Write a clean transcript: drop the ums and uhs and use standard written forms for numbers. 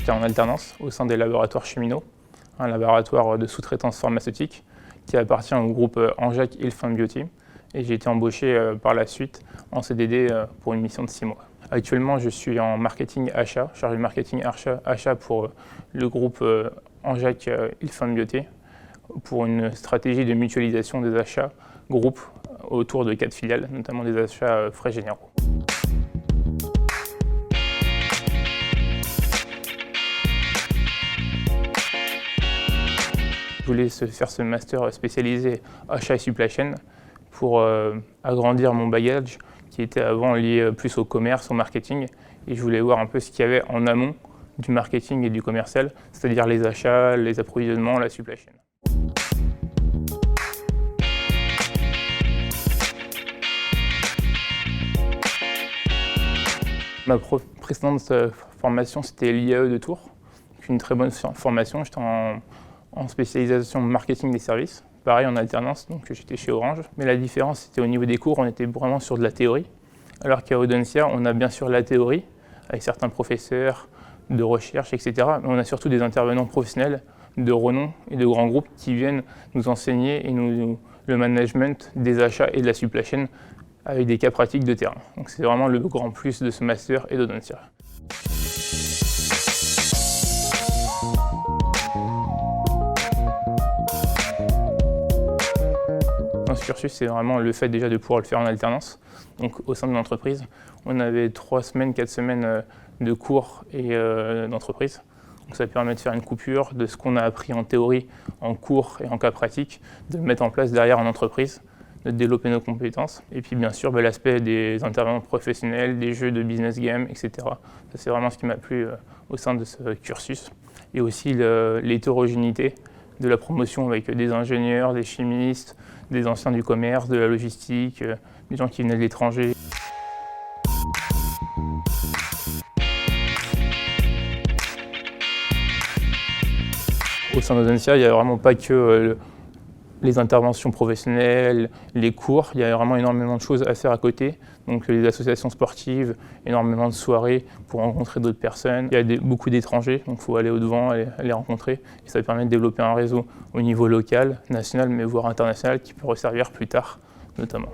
j'étais en alternance au sein des laboratoires Cheminot, un laboratoire de sous-traitance pharmaceutique qui appartient au groupe Anjac Ilfin Beauty. Et j'ai été embauché par la suite en CDD pour une mission de 6 mois. Actuellement, je suis en marketing achat, chargé de marketing achat pour le groupe Anjac Ilfin Beauty, pour une stratégie de mutualisation des achats groupe autour de 4 filiales, notamment des achats frais généraux. Je voulais faire ce master spécialisé achat et supply chain pour agrandir mon bagage qui était avant lié plus au commerce, au marketing. Et je voulais voir un peu ce qu'il y avait en amont du marketing et du commercial, c'est-à-dire les achats, les approvisionnements, la supply chain. Ma précédente formation, c'était l'IAE de Tours, une très bonne formation. J'étais en spécialisation marketing des services, pareil en alternance, donc j'étais chez Orange. Mais la différence, c'était au niveau des cours, on était vraiment sur de la théorie, alors qu'à Audencia, on a bien sûr la théorie, avec certains professeurs de recherche, etc. Mais on a surtout des intervenants professionnels de renom et de grands groupes qui viennent nous enseigner et le management des achats et de la supply chain avec des cas pratiques de terrain. Donc c'est vraiment le grand plus de ce master et d'Audencia. Dans ce cursus, c'est vraiment le fait déjà de pouvoir le faire en alternance. Donc au sein de l'entreprise, on avait 3 semaines, 4 semaines de cours et d'entreprise. Donc ça permet de faire une coupure de ce qu'on a appris en théorie, en cours et en cas pratique, de le mettre en place derrière en entreprise, de développer nos compétences. Et puis bien sûr, l'aspect des intervenants professionnels, des jeux de business game, etc. Ça, c'est vraiment ce qui m'a plu au sein de ce cursus. Et aussi l'hétérogénéité de la promotion avec des ingénieurs, des chimistes, des anciens du commerce, de la logistique, des gens qui venaient de l'étranger. Au sein d'Audencia, il n'y a vraiment pas que les interventions professionnelles, les cours, il y a vraiment énormément de choses à faire à côté. Donc les associations sportives, énormément de soirées pour rencontrer d'autres personnes. Il y a beaucoup d'étrangers, donc il faut aller au-devant, les rencontrer. Et ça permet de développer un réseau au niveau local, national, mais voire international, qui peut resservir plus tard, notamment.